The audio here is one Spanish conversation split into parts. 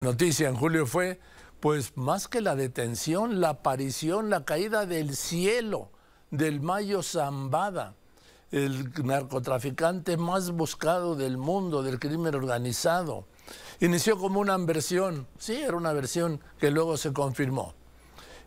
Noticia en julio fue, pues más que la detención, la aparición, la caída del cielo del Mayo Zambada, el narcotraficante más buscado del mundo, del crimen organizado. Inició como una versión, sí, era una versión que luego se confirmó.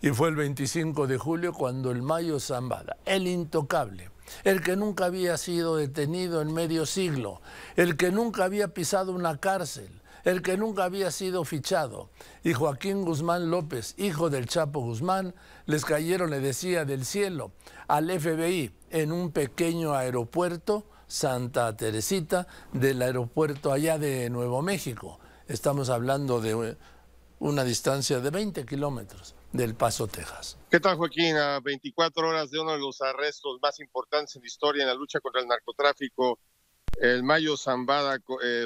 Y fue el 25 de julio cuando el Mayo Zambada, el intocable, el que nunca había sido detenido en medio siglo, el que nunca había pisado una cárcel, el que nunca había sido fichado, y Joaquín Guzmán López, hijo del Chapo Guzmán, les cayeron, le decía, del cielo al FBI en un pequeño aeropuerto, Santa Teresita, del aeropuerto allá de Nuevo México. Estamos hablando de una distancia de 20 kilómetros del Paso, Texas. ¿Qué tal, Joaquín? A 24 horas de uno de los arrestos más importantes en la historia en la lucha contra el narcotráfico, el Mayo Zambada,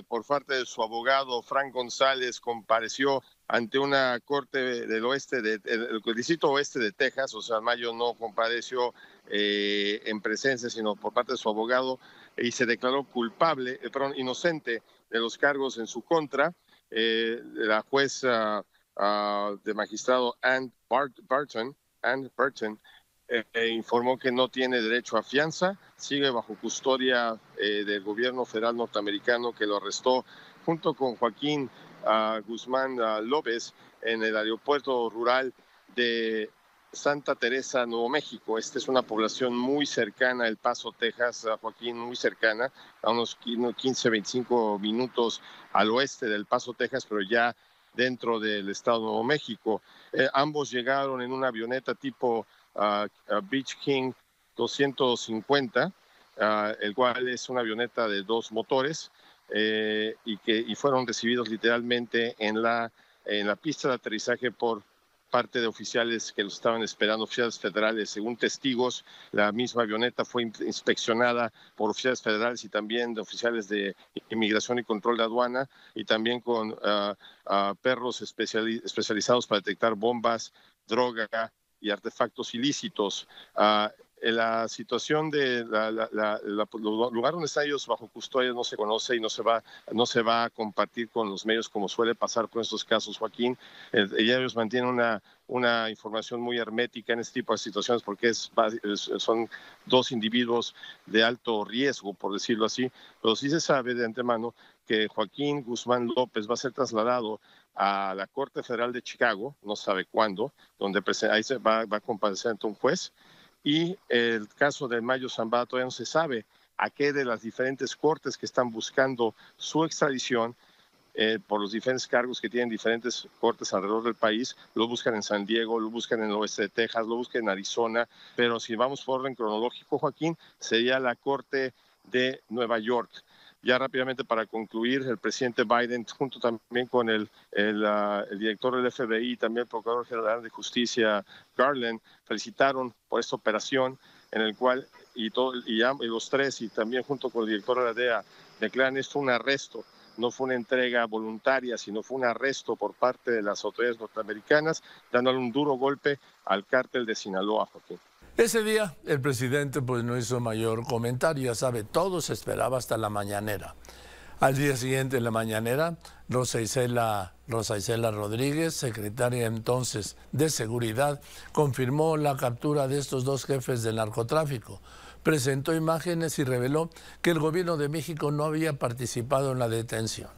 por parte de su abogado, Frank González, compareció ante una corte del oeste, el distrito oeste de Texas. O sea, Mayo no compareció en presencia, sino por parte de su abogado, y se declaró inocente de los cargos en su contra. La jueza de magistrado Ann Burton informó que no tiene derecho a fianza, sigue bajo custodia del gobierno federal norteamericano, que lo arrestó junto con Joaquín Guzmán López en el aeropuerto rural de Santa Teresa, Nuevo México. Esta es una población muy cercana a El Paso, Texas, Joaquín, muy cercana, a unos 15-25 minutos al oeste del Paso, Texas, pero ya dentro del estado de Nuevo México. Ambos llegaron en una avioneta tipo Beech King 250, el cual es una avioneta de 2 motores, y fueron recibidos literalmente en la pista de aterrizaje por parte de oficiales que los estaban esperando, oficiales federales. Según testigos, la misma avioneta fue inspeccionada por oficiales federales y también de oficiales de inmigración y control de aduana, y también con perros especializados para detectar bombas, droga y artefactos ilícitos. La situación de los lugares donde están ellos bajo custodia no se conoce y no se va a compartir con los medios, como suele pasar con estos casos, Joaquín. Ellos mantienen una información muy hermética en este tipo de situaciones, porque son 2 individuos de alto riesgo, por decirlo así, pero sí se sabe de antemano que Joaquín Guzmán López va a ser trasladado a la Corte Federal de Chicago, no sabe cuándo, donde ahí se va a comparecer ante un juez. Y el caso del Mayo Zambada todavía no se sabe a qué de las diferentes cortes que están buscando su extradición, por los diferentes cargos que tienen diferentes cortes alrededor del país. Lo buscan en San Diego, lo buscan en el oeste de Texas, lo buscan en Arizona, pero si vamos por orden cronológico, Joaquín, sería la Corte de Nueva York. Ya rápidamente, para concluir, el presidente Biden, junto también con el director del FBI y también el Procurador General de Justicia, Garland, felicitaron por esta operación, en el cual, y los tres, y también junto con el director de la DEA, declaran esto un arresto. No fue una entrega voluntaria, sino fue un arresto por parte de las autoridades norteamericanas, dándole un duro golpe al cártel de Sinaloa, Joaquín. Ese día el presidente pues no hizo mayor comentario, ya sabe, todo se esperaba hasta la mañanera. Al día siguiente en la mañanera, Rosa Isela Rodríguez, secretaria entonces de Seguridad, confirmó la captura de estos 2 jefes del narcotráfico. Presentó imágenes y reveló que el gobierno de México no había participado en la detención.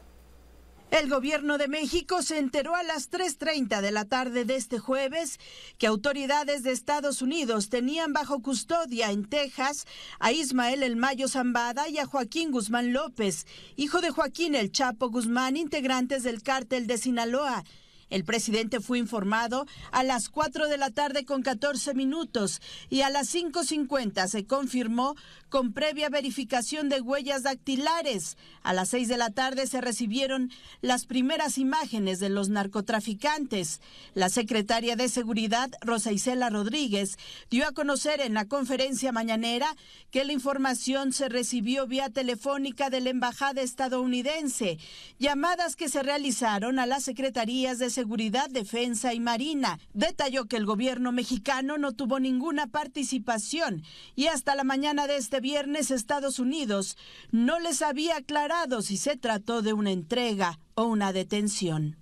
El gobierno de México se enteró a las 3:30 de la tarde de este jueves que autoridades de Estados Unidos tenían bajo custodia en Texas a Ismael El Mayo Zambada y a Joaquín Guzmán López, hijo de Joaquín El Chapo Guzmán, integrantes del cártel de Sinaloa. El presidente fue informado a las 4:14 y a las 5:50 se confirmó con previa verificación de huellas dactilares. A las 6 de la tarde se recibieron las primeras imágenes de los narcotraficantes. La secretaria de Seguridad, Rosa Isela Rodríguez, dio a conocer en la conferencia mañanera que la información se recibió vía telefónica de la embajada estadounidense, llamadas que se realizaron a las secretarías de Seguridad, Defensa y Marina. Detalló que el gobierno mexicano no tuvo ninguna participación y hasta la mañana de este viernes Estados Unidos no les había aclarado si se trató de una entrega o una detención.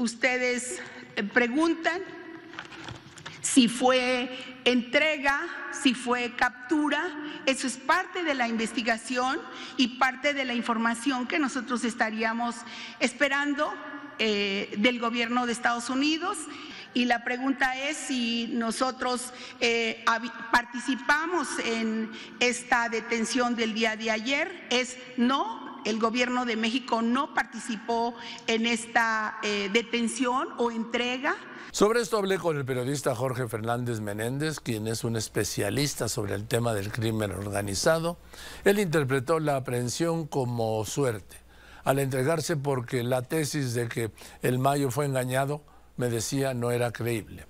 ustedes preguntan si fue entrega, si fue captura. Eso es parte de la investigación y parte de la información que nosotros estaríamos esperando del gobierno de Estados Unidos. Y la pregunta es si nosotros participamos en esta detención del día de ayer. Es no, el gobierno de México no participó en esta detención o entrega. Sobre esto hablé con el periodista Jorge Fernández Menéndez, quien es un especialista sobre el tema del crimen organizado. Él interpretó la aprehensión como suerte, al entregarse porque la tesis de que el Mayo fue engañado, me decía, no era creíble.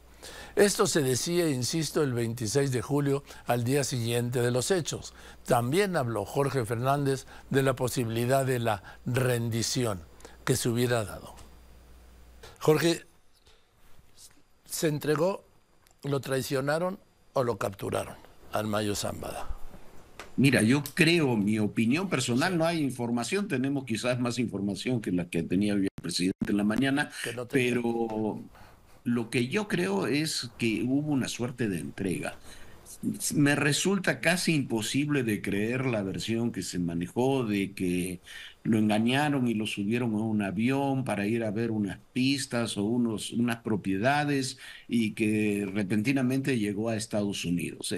Esto se decía, insisto, el 26 de julio, al día siguiente de los hechos. También habló Jorge Fernández de la posibilidad de la rendición que se hubiera dado. Jorge, ¿se entregó, lo traicionaron o lo capturaron al Mayo Zambada? Mira, yo creo, mi opinión personal, no hay información, tenemos quizás más información que la que tenía el presidente en la mañana, pero lo que yo creo es que hubo una suerte de entrega. Me resulta casi imposible de creer la versión que se manejó de que lo engañaron y lo subieron a un avión para ir a ver unas pistas o unas propiedades y que repentinamente llegó a Estados Unidos.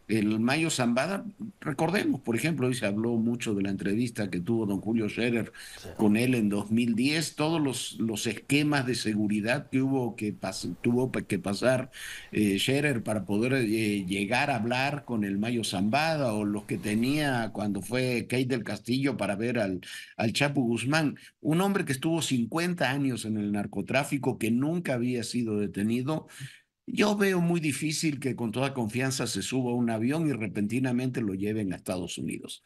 El Mayo Zambada, recordemos, por ejemplo, hoy se habló mucho de la entrevista que tuvo don Julio Scherer con él en 2010, todos los esquemas de seguridad que tuvo que pasar Scherer para poder llegar a hablar con el Mayo Zambada, o los que tenía cuando fue Kate del Castillo para ver al Chapo Guzmán, un hombre que estuvo 50 años en el narcotráfico, que nunca había sido detenido. Yo veo muy difícil que con toda confianza se suba a un avión y repentinamente lo lleven a Estados Unidos.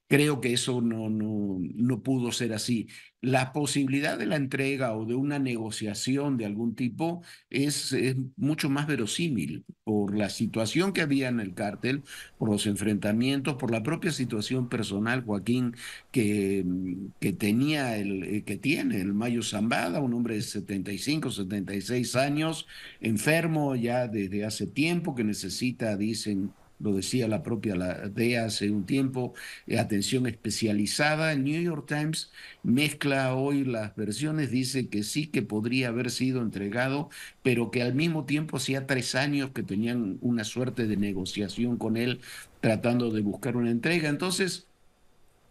Creo que eso no pudo ser así. La posibilidad de la entrega o de una negociación de algún tipo es mucho más verosímil por la situación que había en el cártel, por los enfrentamientos, por la propia situación personal, Joaquín, que tiene el Mayo Zambada, un hombre de 75, 76 años, enfermo ya desde hace tiempo, que necesita, dicen, lo decía la propia DEA hace un tiempo, atención especializada. El New York Times mezcla hoy las versiones, dice que sí, que podría haber sido entregado, pero que al mismo tiempo hacía 3 años que tenían una suerte de negociación con él, tratando de buscar una entrega. Entonces,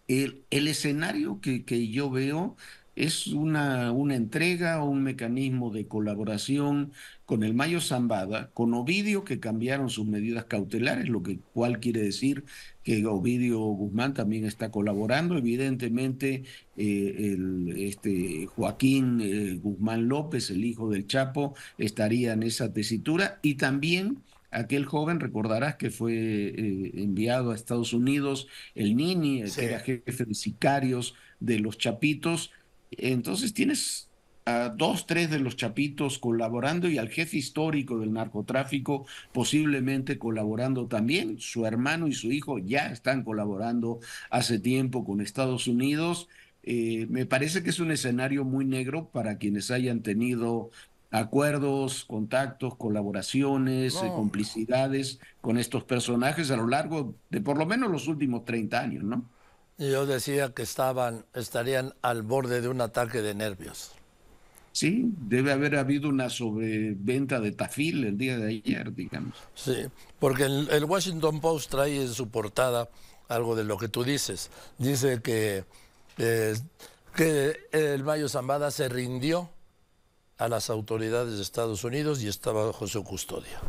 el escenario que yo veo es una entrega o un mecanismo de colaboración con el Mayo Zambada, con Ovidio, que cambiaron sus medidas cautelares, cual quiere decir que Ovidio Guzmán también está colaborando. Evidentemente, Joaquín Guzmán López, el hijo del Chapo, estaría en esa tesitura, y también aquel joven, recordarás, que fue enviado a Estados Unidos, el Nini, que era jefe de sicarios de los Chapitos. Entonces tienes a 2, 3 de los Chapitos colaborando, y al jefe histórico del narcotráfico posiblemente colaborando también. Su hermano y su hijo ya están colaborando hace tiempo con Estados Unidos. Me parece que es un escenario muy negro para quienes hayan tenido acuerdos, contactos, colaboraciones, complicidades con estos personajes a lo largo de por lo menos los últimos 30 años, ¿no? Yo decía que estarían al borde de un ataque de nervios. Sí, debe haber habido una sobreventa de Tafil el día de ayer, digamos. Sí, porque el Washington Post trae en su portada algo de lo que tú dices. Dice que el Mayo Zambada se rindió a las autoridades de Estados Unidos y está bajo su custodia.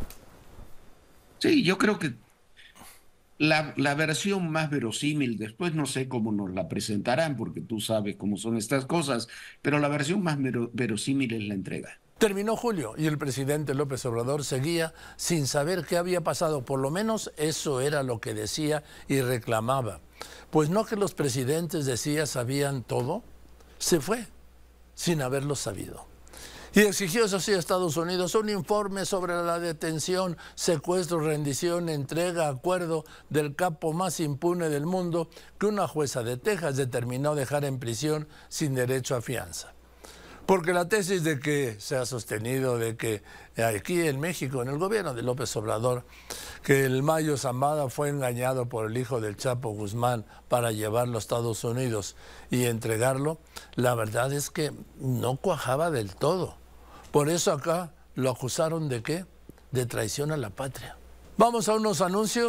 Sí, yo creo que la versión más verosímil, después no sé cómo nos la presentarán, porque tú sabes cómo son estas cosas, pero la versión más verosímil es la entrega. Terminó julio y el presidente López Obrador seguía sin saber qué había pasado. Por lo menos eso era lo que decía y reclamaba. Pues no que los presidentes, decía, sabían todo. Se fue sin haberlo sabido. Y exigió, eso sí, a Estados Unidos un informe sobre la detención, secuestro, rendición, entrega, acuerdo del capo más impune del mundo, que una jueza de Texas determinó dejar en prisión sin derecho a fianza. Porque la tesis de que se ha sostenido de que aquí en México, en el gobierno de López Obrador, que el Mayo Zambada fue engañado por el hijo del Chapo Guzmán para llevarlo a Estados Unidos y entregarlo, la verdad es que no cuajaba del todo. Por eso acá lo acusaron ¿de qué? De traición a la patria. Vamos a unos anuncios.